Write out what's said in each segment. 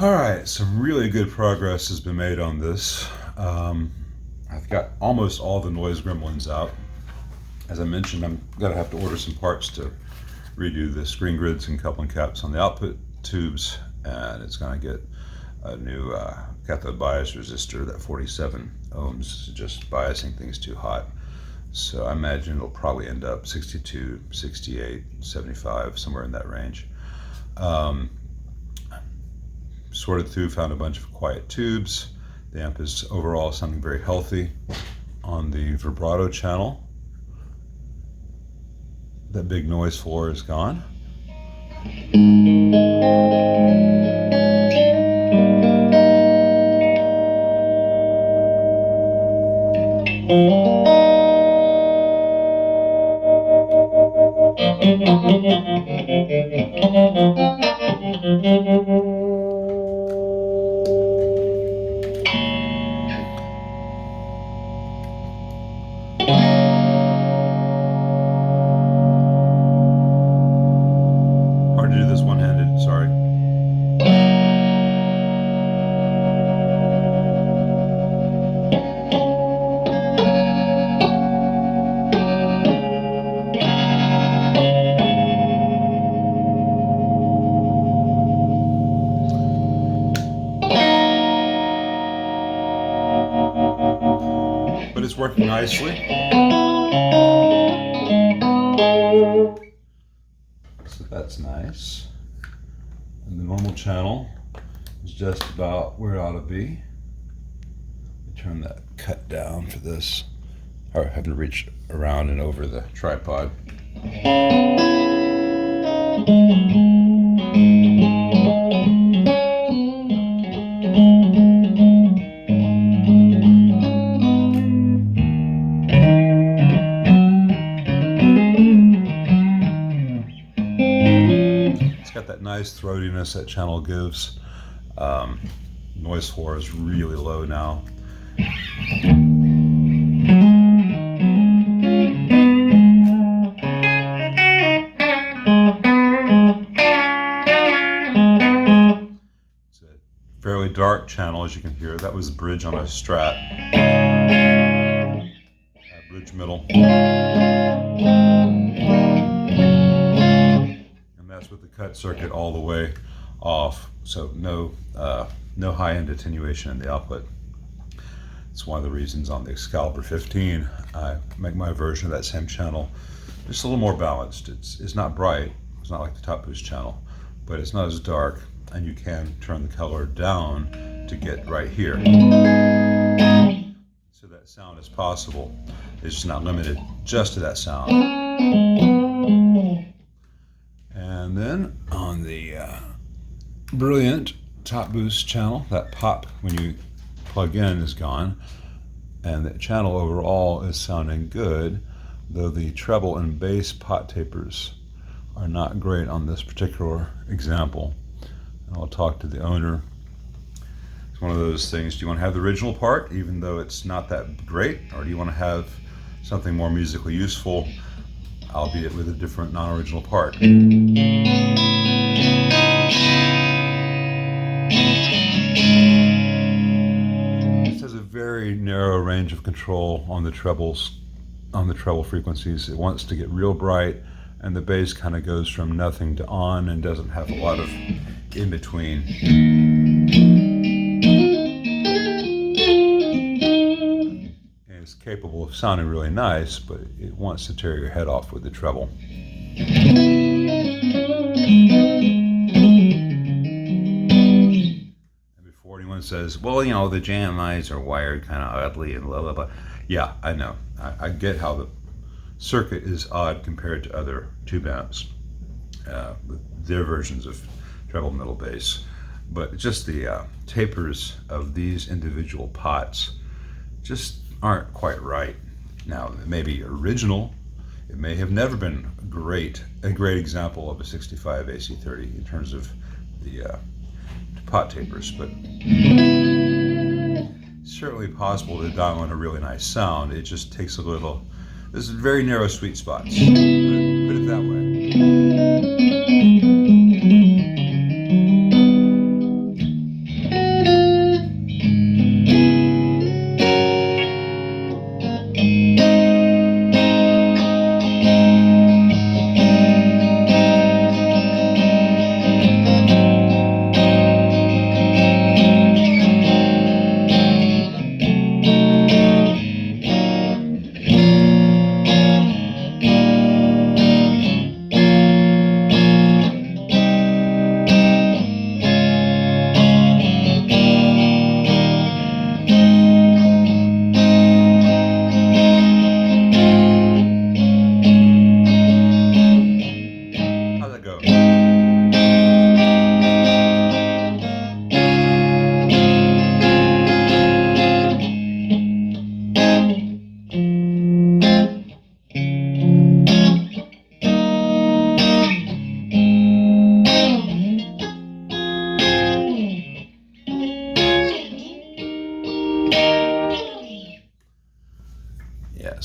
All right, some really good progress has been made on this. I've got almost all the noise gremlins out. As I mentioned, I'm gonna have to order some parts to redo the screen grids and coupling caps on the output tubes, and it's gonna get a new cathode bias resistor. That 47 ohms is just biasing things too hot. So I imagine it'll probably end up 62, 68, 75, somewhere in that range. Sorted through, found a bunch of quiet tubes. The amp is overall sounding very healthy. On the vibrato channel, that big noise floor is gone. Hard to do this one-handed, sorry. But it's working nicely. So that's nice. And the normal channel is just about where it ought to be. Let me turn that cut down for this. Or having to reach around and over the tripod. It's got that nice throatiness that channel gives. Noise floor is really low now. It's a fairly dark channel, as you can hear. That was a bridge on a Strat. Bridge middle. That's with the cut circuit all the way off, so no high-end attenuation in the output. It's one of the reasons on the Excalibur 15 I make my version of that same channel just a little more balanced. It's not bright, it's not like the top boost channel, but it's not as dark, and you can turn the color down to get right here. So that sound is possible. It's just not limited just to that sound. And then on the Brilliant top boost channel, that pop when you plug in is gone, and the channel overall is sounding good, though the treble and bass pot tapers are not great on this particular example. And I'll talk to the owner. It's one of those things, do you want to have the original part even though it's not that great, or do you want to have something more musically useful, albeit with a different non-original part? This has a very narrow range of control on the trebles, on the treble frequencies. It wants to get real bright, and the bass kind of goes from nothing to on and doesn't have a lot of in between. And it's capable of sounding really nice, but it wants to tear your head off with the treble. And before anyone says, well, you know, the JMIs are wired kind of oddly and blah, blah, blah. Yeah, I know. I get how the circuit is odd compared to other tube amps, with their versions of treble middle bass. But just the tapers of these individual pots just aren't quite right. Now, it may be original. It may have never been a great example of a 65 AC30 in terms of the pot tapers, but it's certainly possible to dial in a really nice sound. It just takes a little, this is very narrow sweet spots, put it that way.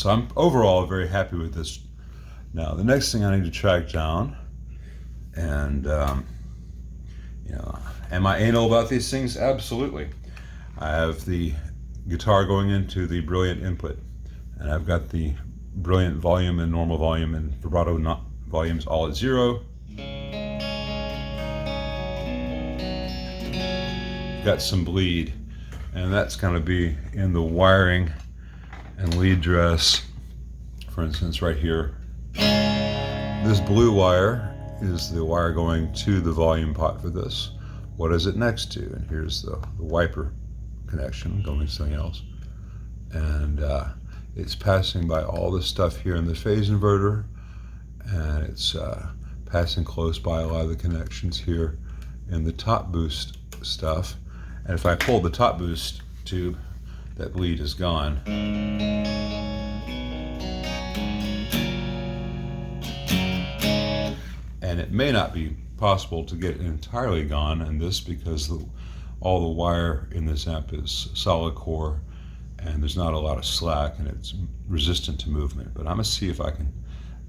So I'm overall very happy with this. Now the next thing I need to track down, and am I anal about these things? Absolutely. I have the guitar going into the Brilliant input, and I've got the Brilliant volume and normal volume and vibrato volumes all at 0. Got some bleed, and that's going to be in the wiring and lead dress. For instance, right here, this blue wire is the wire going to the volume pot for this. What is it next to? And here's the wiper connection going to something else. And it's passing by all this stuff here in the phase inverter, and it's passing close by a lot of the connections here in the top boost stuff. And if I pull the top boost tube, that bleed is gone. And it may not be possible to get it entirely gone in this because all the wire in this amp is solid core, and there's not a lot of slack, and it's resistant to movement. But I'm gonna see if I can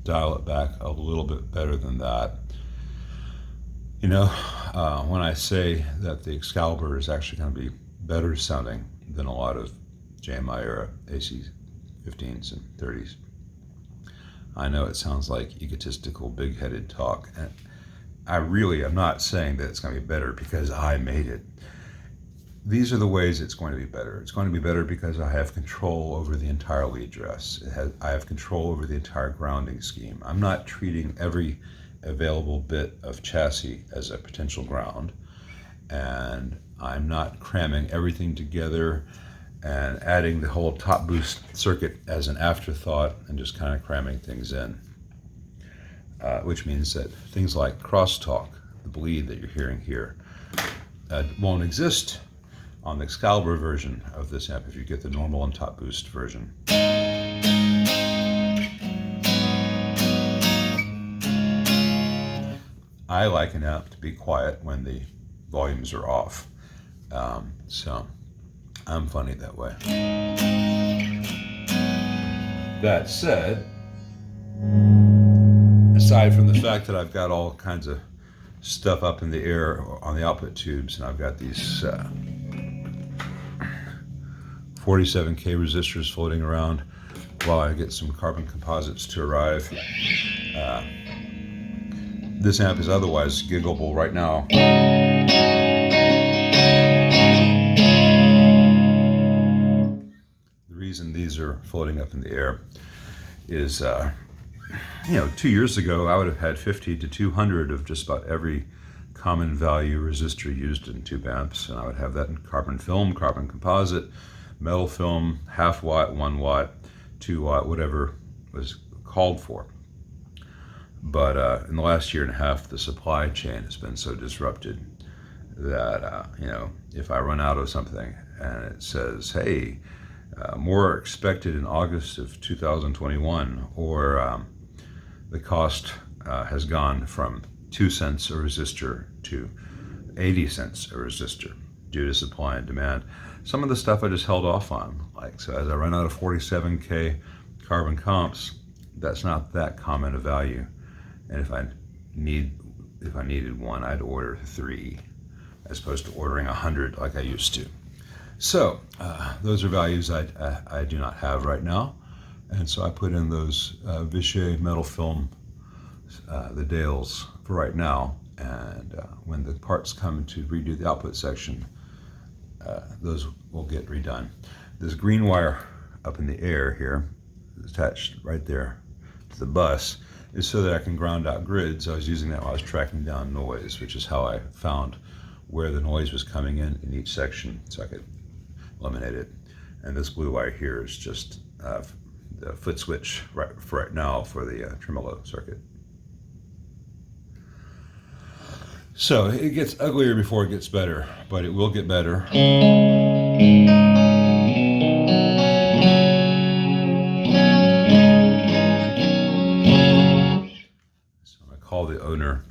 dial it back a little bit better than that. You know, when I say that the Excalibur is actually going to be better sounding than a lot of JMI era AC15s and 30s, I know it sounds like egotistical, big-headed talk, and I really am not saying that it's going to be better because I made it. These are the ways it's going to be better. It's going to be better because I have control over the entire lead dress. I have control over the entire grounding scheme. I'm not treating every available bit of chassis as a potential ground, and I'm not cramming everything together and adding the whole top boost circuit as an afterthought and just kind of cramming things in, which means that things like crosstalk, the bleed that you're hearing here, won't exist on the Excalibur version of this amp if you get the normal and top boost version. I like an amp to be quiet when the volumes are off, so I'm funny that way. That said, aside from the fact that I've got all kinds of stuff up in the air on the output tubes, and I've got these 47K resistors floating around while I get some carbon composites to arrive. This amp is otherwise giggable right now. The reason these are floating up in the air is, 2 years ago I would have had 50 to 200 of just about every common value resistor used in tube amps, and I would have that in carbon film, carbon composite, metal film, half watt, 1 watt, 2 watt, whatever was called for. But in the last year and a half, the supply chain has been so disrupted that, if I run out of something and it says, hey, more expected in August of 2021, or the cost has gone from 2 cents a resistor to 80 cents a resistor due to supply and demand. Some of the stuff I just held off on, so as I run out of 47K carbon comps, that's not that common a value. And if I needed one, I'd order 3 as opposed to ordering 100 like I used to. So those are values I do not have right now, and so I put in those Vichy metal film, the Dales, for right now. And when the parts come to redo the output section, those will get redone. This green wire up in the air here, attached right there to the bus, is so that I can ground out grids. I was using that while I was tracking down noise, which is how I found where the noise was coming in each section, so I could eliminate it. And this blue wire here is just the foot switch for right now for the tremolo circuit. So it gets uglier before it gets better, but it will get better. Call the owner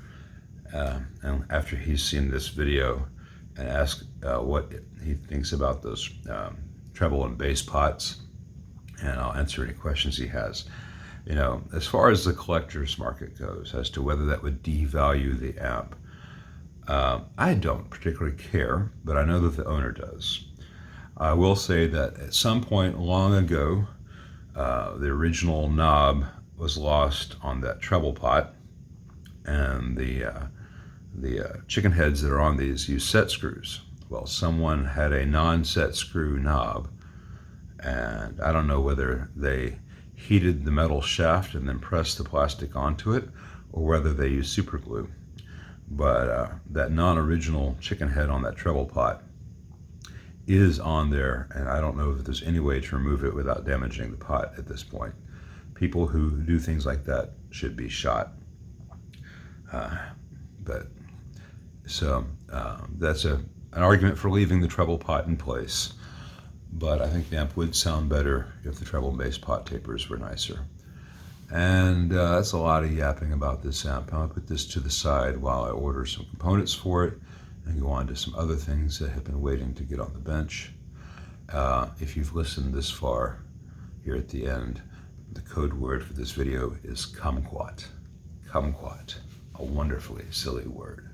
and after he's seen this video and ask what he thinks about those treble and bass pots, and I'll answer any questions he has. You know, as far as the collector's market goes, as to whether that would devalue the amp, I don't particularly care, but I know that the owner does. I will say that at some point long ago, the original knob was lost on that treble pot, and the chicken heads that are on these use set screws. Well, someone had a non-set screw knob, and I don't know whether they heated the metal shaft and then pressed the plastic onto it, or whether they used super glue. But that non-original chicken head on that treble pot is on there, and I don't know if there's any way to remove it without damaging the pot at this point. People who do things like that should be shot. That's an argument for leaving the treble pot in place. But I think the amp would sound better if the treble bass pot tapers were nicer. And that's a lot of yapping about this amp. I'll put this to the side while I order some components for it and go on to some other things that have been waiting to get on the bench. If you've listened this far, here at the end, the code word for this video is kumquat. Kumquat, a wonderfully silly word.